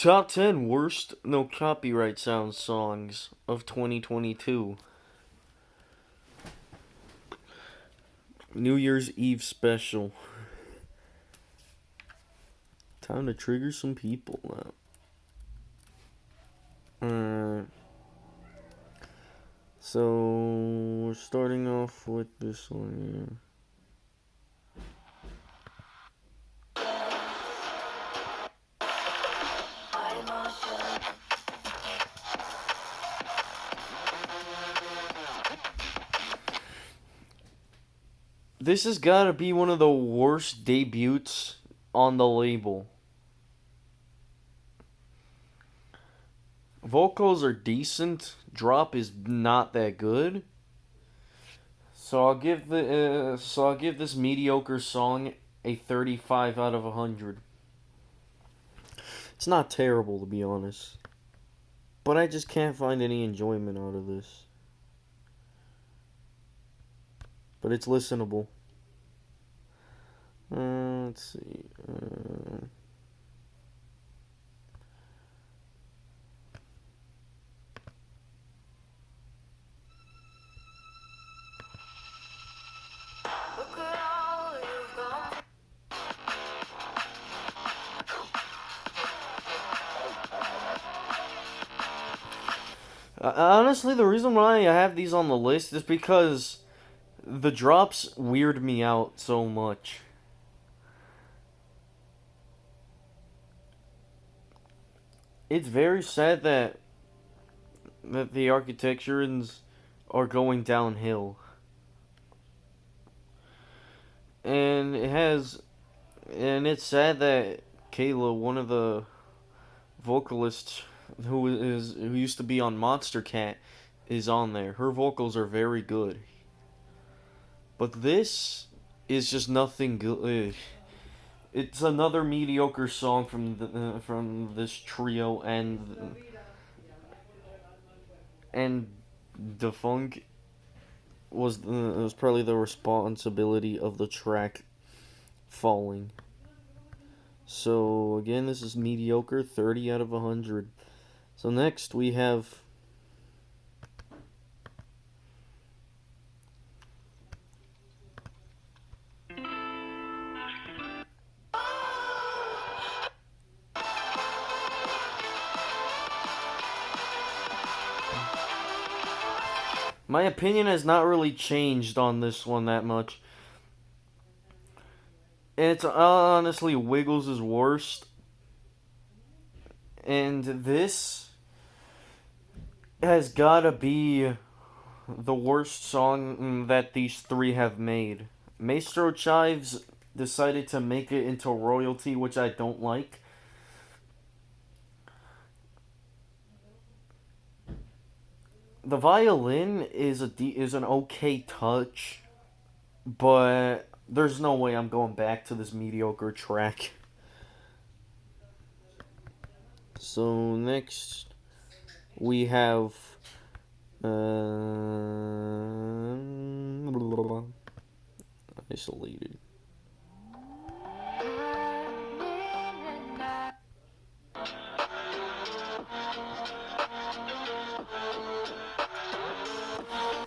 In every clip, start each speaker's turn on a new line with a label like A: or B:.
A: Top 10 worst no copyright sound songs of 2022. New Year's Eve special. Time to trigger some people now. So we're starting off with this one here. This has got to be one of the worst debuts on the label. Vocals are decent. Drop is not that good. So I'll give this mediocre song a 35 out of 100. It's not terrible, to be honest, but I just can't find any enjoyment out of this. But it's listenable. Let's see. Honestly, the reason why I have these on the list is because the drops weird me out so much. It's very sad that the Architecturans are going downhill. And it's sad that Kayla, one of the vocalists who used to be on Monster Cat, is on there. Her vocals are very good. But this is just nothing good. It's another mediocre song from this trio, and the funk was probably the responsibility of the track falling. So again, this is mediocre, 30 out of 100. So next we have my opinion has not really changed on this one that much. And it's honestly Wiggles' worst. And this has gotta be the worst song that these three have made. Maestro Chives decided to make it into royalty, which I don't like. The violin is an okay touch, but there's no way I'm going back to this mediocre track. So next we have Isolated.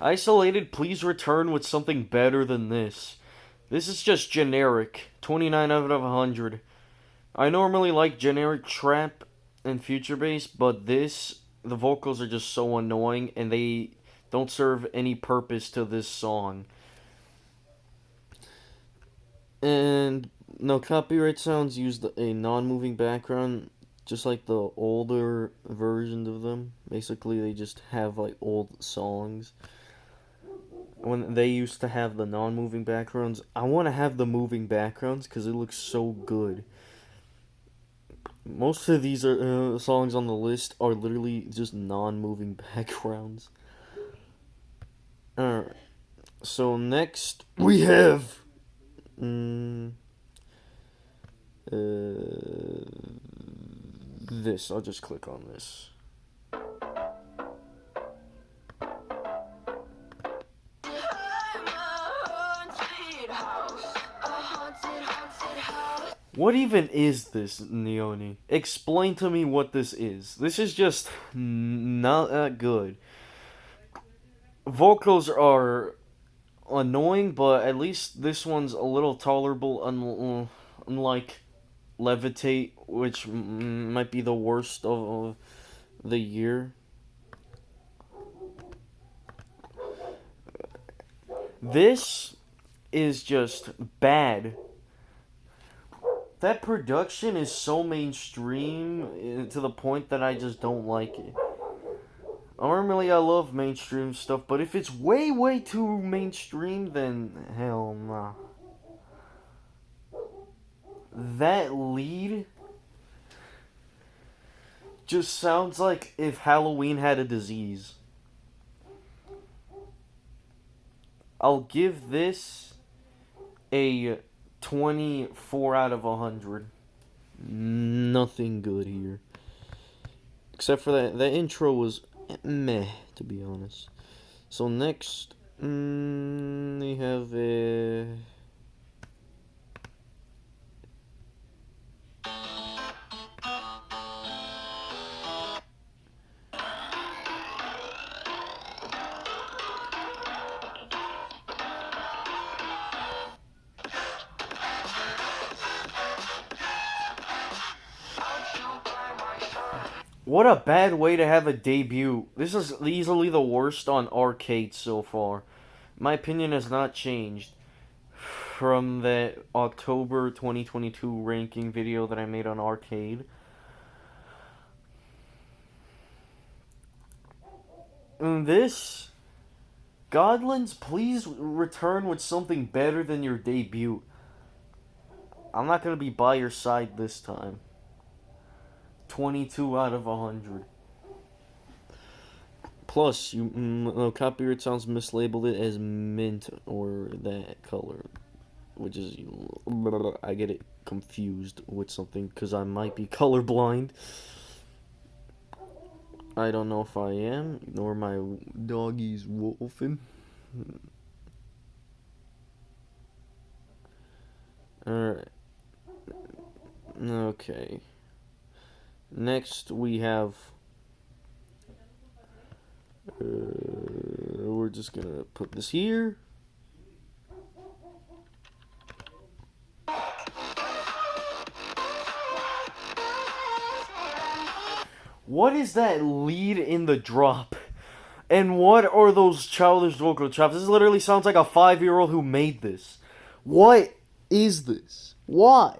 A: Isolated, please return with something better than this. This is just generic. 29 out of 100. I normally like generic trap and future bass, but the vocals are just so annoying and they don't serve any purpose to this song. And no copyright sounds used a non-moving background, just like the older versions of them. Basically, they just have like old songs. When they used to have the non-moving backgrounds, I want to have the moving backgrounds because it looks so good. Most of these songs on the list are literally just non-moving backgrounds. Alright, so next we have this. I'll just click on this. What even is this, Neoni? Explain to me what this is. This is just not that good. Vocals are annoying, but at least this one's a little tolerable, unlike Levitate, which might be the worst of the year. This is just bad. That production is so mainstream to the point that I just don't like it. Normally, I love mainstream stuff, but if it's way, way too mainstream, then hell nah. That lead just sounds like if Halloween had a disease. I'll give this a 24 out of 100. Nothing good here. Except for that intro was meh, to be honest. So next, we have what a bad way to have a debut. This is easily the worst on arcade so far. My opinion has not changed from that October 2022 ranking video that I made on arcade. And this, Godlands, please return with something better than your debut. I'm not going to be by your side this time. 22 out of 100. Plus, Copyright Sounds mislabeled it as mint or that color, which is, I get it confused with something because I might be colorblind. I don't know if I am, nor my doggy's wolfing. Alright. Okay. Next we have... we're just gonna put this here. What is that lead in the drop? And what are those childish vocal chops? This literally sounds like a 5-year-old who made this. What is this? Why?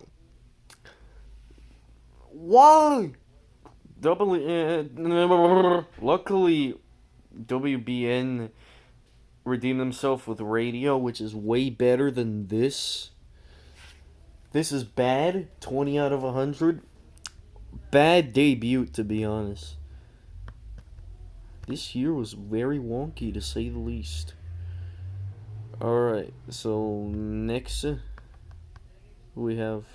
A: Why? Luckily, WBN redeemed themselves with radio, which is way better than this. This is bad. 20 out of 100. Bad debut, to be honest. This year was very wonky, to say the least. Alright, so next we have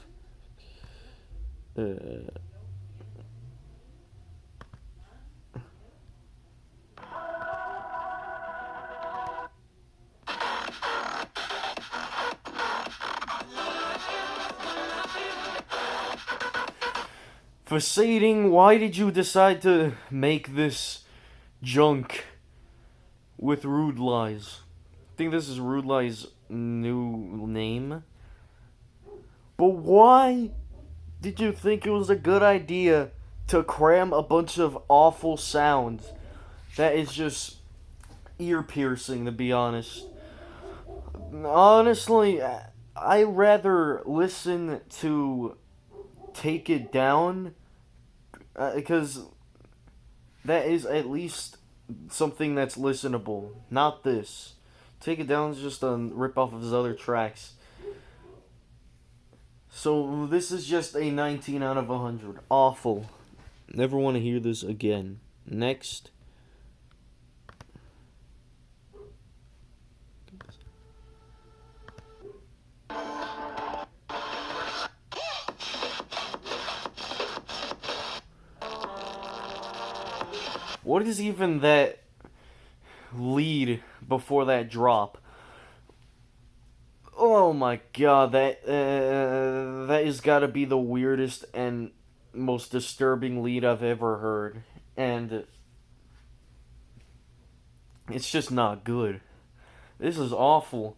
A: Fasading, why did you decide to make this junk with Rude Lies? I think this is Rude Lies' new name. But why did you think it was a good idea to cram a bunch of awful sounds? That is just ear-piercing, to be honest. Honestly, I rather listen to Take It Down, because that is at least something that's listenable. Not this. Take It Down is just a rip-off of his other tracks. So this is just a 19 out of 100. Awful. Never want to hear this again. Next. What is even that lead before that drop? Oh Oh my god, that has got to be the weirdest and most disturbing lead I've ever heard, and it's just not good. This is awful.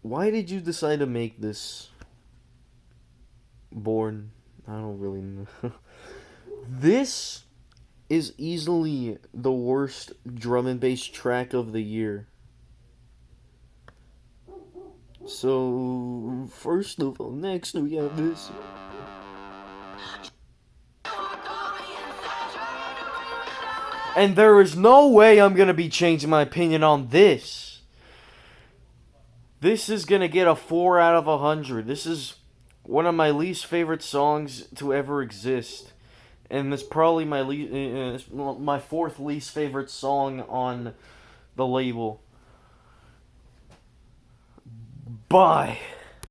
A: Why did you decide to make this? Born? I don't really know. This is easily the worst drum and bass track of the year. So, first of all, next we have this. And there is no way I'm gonna be changing my opinion on this. This is gonna get a 4 out of 100. This is one of my least favorite songs to ever exist. And it's probably my fourth least favorite song on the label. Bye.